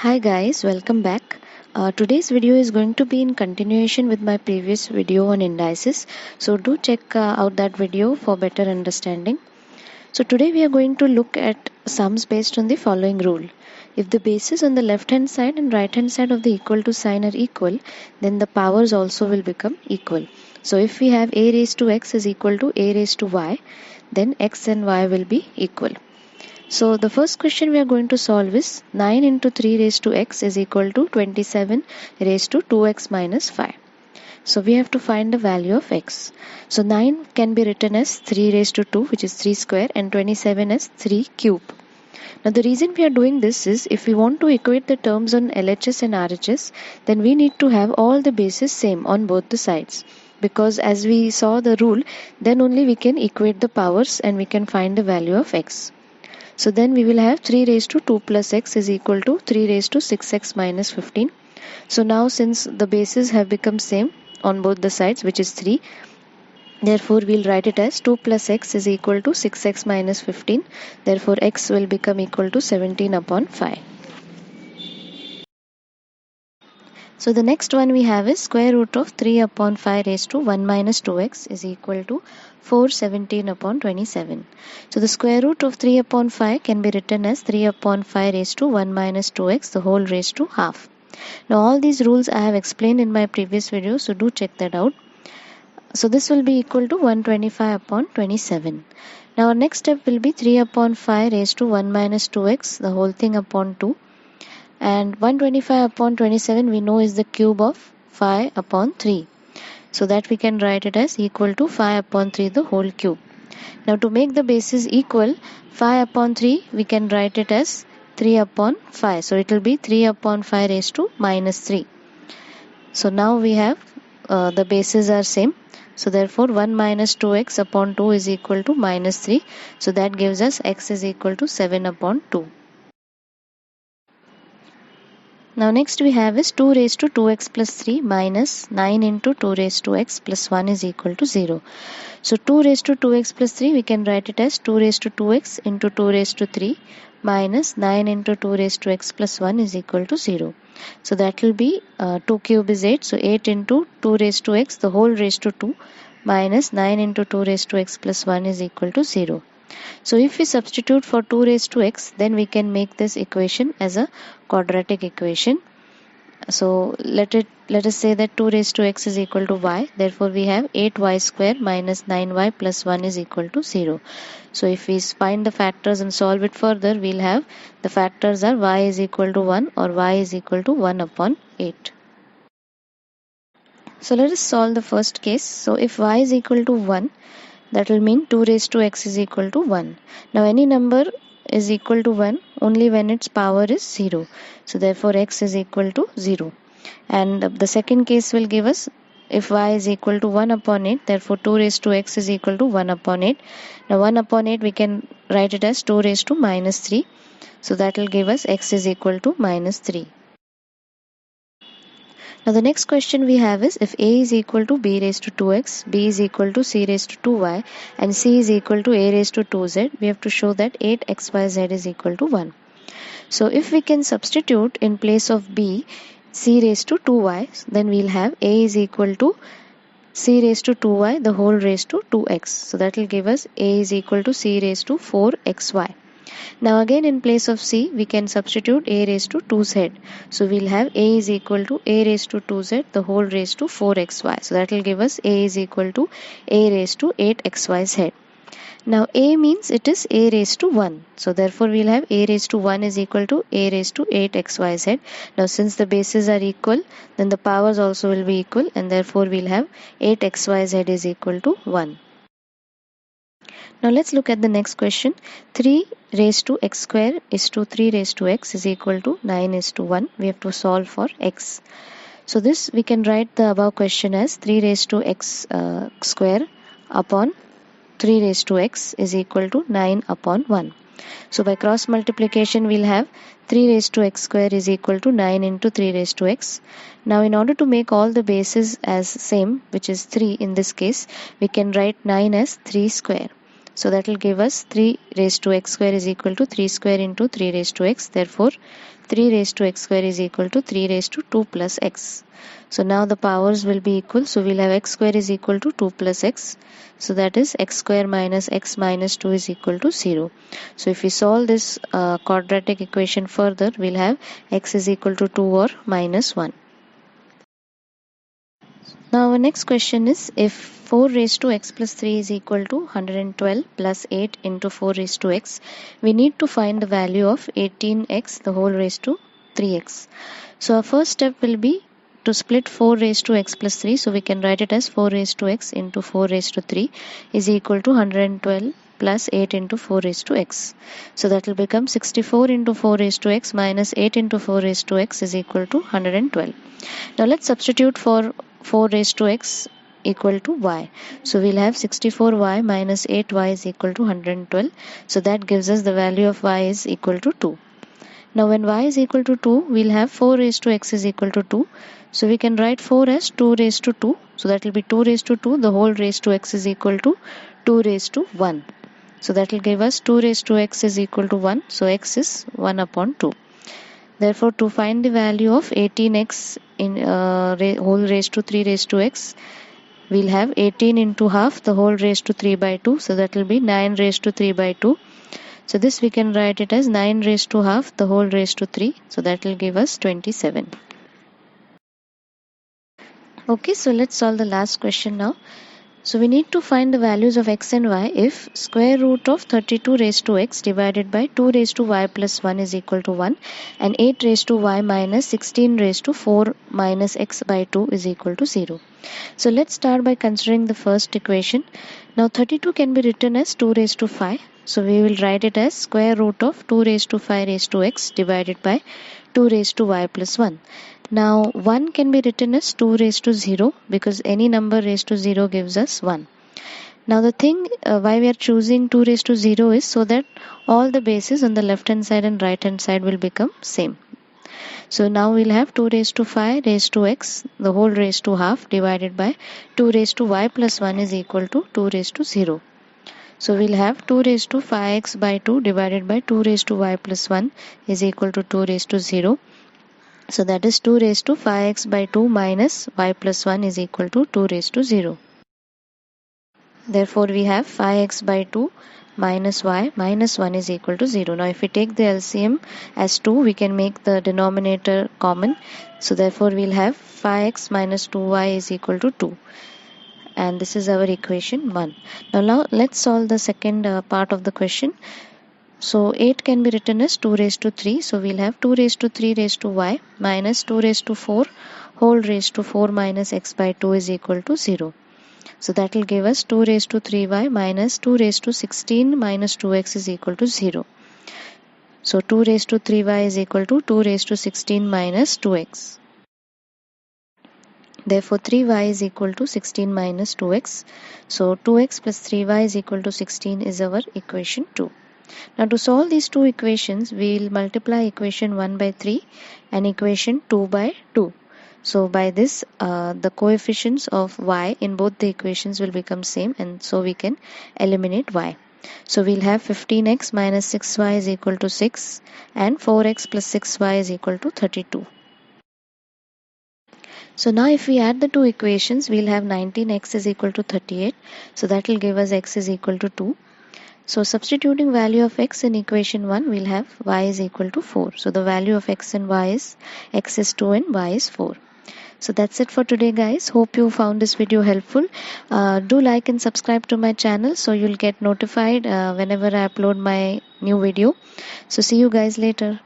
Hi guys, welcome back. Today's video is going to be in continuation with my previous video on indices. So do check out that video for better understanding. So today we are going to look at sums based on the following rule. If the bases on the left hand side and right hand side of the equal to sign are equal, then the powers also will become equal. So if we have a raised to x is equal to a raised to y, then x and y will be equal. So the first question we are going to solve is 9 into 3 raised to x is equal to 27 raised to 2x minus 5. So we have to find the value of x. So 9 can be written as 3 raised to 2, which is 3 square, and 27 as 3 cube. Now the reason we are doing this is if we want to equate the terms on LHS and RHS, then we need to have all the bases same on both the sides. Because as we saw the rule, then only we can equate the powers and we can find the value of x. So then we will have 3 raised to 2 plus x is equal to 3 raised to 6x minus 15. So now since the bases have become same on both the sides, which is 3, therefore we'll write it as 2 plus x is equal to 6x minus 15. Therefore x will become equal to 17 upon 5. So the next one we have is square root of 3 upon 5 raised to 1 minus 2x is equal to 417 upon 27. So the square root of 3 upon 5 can be written as 3 upon 5 raised to 1 minus 2x the whole raised to half. Now all these rules I have explained in my previous video, so do check that out. So this will be equal to 125 upon 27. Now our next step will be 3 upon 5 raised to 1 minus 2x the whole thing upon 2. And 125 upon 27 we know is the cube of 5 upon 3. So that we can write it as equal to 5 upon 3 the whole cube. Now to make the bases equal, 5 upon 3 we can write it as 3 upon 5. So it will be 3 upon 5 raised to minus 3. So now we have the bases are same. So therefore 1 minus 2x upon 2 is equal to minus 3. So that gives us x is equal to 7 upon 2. Now next we have is 2 raised to 2x plus 3 minus 9 into 2 raised to x plus 1 is equal to 0. So 2 raised to 2x plus 3 we can write it as 2 raised to 2x into 2 raised to 3 minus 9 into 2 raised to x plus 1 is equal to 0. So that will be 2 cube is 8. So 8 into 2 raised to x the whole raised to 2 minus 9 into 2 raised to x plus 1 is equal to 0. So if we substitute for 2 raised to x, then we can make this equation as a quadratic equation. So let us say that 2 raised to x is equal to y. Therefore we have 8y square minus 9y plus 1 is equal to 0. So if we find the factors and solve it further, we'll have the factors are y is equal to 1 or y is equal to 1 upon 8. So let us solve the first case. So if y is equal to 1, that will mean 2 raised to x is equal to 1. Now any number is equal to 1 only when its power is 0. So therefore x is equal to 0. And the second case will give us if y is equal to 1 upon 8, therefore 2 raised to x is equal to 1 upon 8. Now 1 upon 8 we can write it as 2 raised to minus 3. So that will give us x is equal to minus 3. Now the next question we have is if a is equal to b raised to 2x, b is equal to c raised to 2y and c is equal to a raised to 2z, we have to show that 8xyz is equal to 1. So if we can substitute in place of b c raised to 2y, then we'll have a is equal to c raised to 2y the whole raised to 2x. So that will give us a is equal to c raised to 4xy. Now again in place of c we can substitute a raised to 2z. So we'll have a is equal to a raised to 2z the whole raised to 4xy. So that will give us a is equal to a raised to 8xyz. Now a means it is a raised to 1. So therefore we'll have a raised to 1 is equal to a raised to 8xyz. Now since the bases are equal, then the powers also will be equal and therefore we'll have 8xyz is equal to 1. Now let's look at the next question. 3 raised to x square is to 3 raised to x is equal to 9 is to 1. We have to solve for x. So this we can write the above question as 3 raised to x square upon 3 raised to x is equal to 9 upon 1. So by cross multiplication we'll have 3 raised to x square is equal to 9 into 3 raised to x. Now in order to make all the bases as same, which is 3 in this case, we can write 9 as 3 square. So that will give us 3 raised to x square is equal to 3 square into 3 raised to x. Therefore, 3 raised to x square is equal to 3 raised to 2 plus x. So now the powers will be equal. So we'll have x square is equal to 2 plus x. So that is x square minus x minus 2 is equal to 0. So if we solve this quadratic equation further, we'll have x is equal to 2 or minus 1. Now our next question is, if 4 raised to x plus 3 is equal to 112 plus 8 into 4 raised to x, we need to find the value of 18x the whole raised to 3x. So our first step will be to split 4 raised to x plus 3. So we can write it as 4 raised to x into 4 raised to 3 is equal to 112 plus 8 into 4 raised to x. So that will become 64 into 4 raised to x minus 8 into 4 raised to x is equal to 112. Now let's substitute for 4 raised to x equal to y. So we'll have 64y minus 8y is equal to 112. So that gives us the value of y is equal to 2. Now when y is equal to 2, we'll have 4 raised to x is equal to 2. So we can write 4 as 2 raised to 2. So that will be 2 raised to 2. The whole raised to x is equal to 2 raised to 1. So that will give us 2 raised to x is equal to 1. So x is 1 upon 2. Therefore, to find the value of 18x in whole raised to 3 raised to x, we'll have 18 into half the whole raised to 3 by 2. So that will be 9 raised to 3 by 2. So this we can write it as 9 raised to half the whole raised to 3. So that will give us 27. Okay, so let's solve the last question now. So we need to find the values of x and y if square root of 32 raised to x divided by 2 raised to y plus 1 is equal to 1 and 8 raised to y minus 16 raised to 4 minus x by 2 is equal to 0. So let's start by considering the first equation. Now 32 can be written as 2 raised to 5. So we will write it as square root of 2 raised to 5 raised to x divided by 2 raised to y plus 1. Now 1 can be written as 2 raised to 0 because any number raised to 0 gives us 1. Now the thing why we are choosing 2 raised to 0 is so that all the bases on the left hand side and right hand side will become same. So now we'll have 2 raised to 5 raised to x the whole raised to half divided by 2 raised to y plus 1 is equal to 2 raised to 0. So we'll have 2 raised to 5x by 2 divided by 2 raised to y plus 1 is equal to 2 raised to 0. So that is 2 raised to 5x by 2 minus y plus 1 is equal to 2 raised to 0. Therefore we have 5x by 2 minus y minus 1 is equal to 0. Now if we take the LCM as 2, we can make the denominator common. So therefore we'll have 5x minus 2y is equal to 2. And this is our equation 1. Now let's solve the second part of the question. So 8 can be written as 2 raised to 3. So we'll have 2 raised to 3 raised to y minus 2 raised to 4 whole raised to 4 minus x by 2 is equal to 0. So that will give us 2 raised to 3y minus 2 raised to 16 minus 2x is equal to 0. So 2 raised to 3y is equal to 2 raised to 16 minus 2x. Therefore 3y is equal to 16 minus 2x. So 2x plus 3y is equal to 16 is our equation 2. Now to solve these two equations, we will multiply equation 1 by 3 and equation 2 by 2. So by this, the coefficients of y in both the equations will become same, and so we can eliminate y. So we'll have 15x minus 6y is equal to 6 and 4x plus 6y is equal to 32. So now if we add the two equations, we'll have 19x is equal to 38. So that will give us x is equal to 2. So substituting value of x in equation 1, we'll have y is equal to 4. So the value of x and y is x is 2 and y is 4. So that's it for today, guys. Hope you found this video helpful. Do like and subscribe to my channel so you'll get notified whenever I upload my new video. So see you guys later.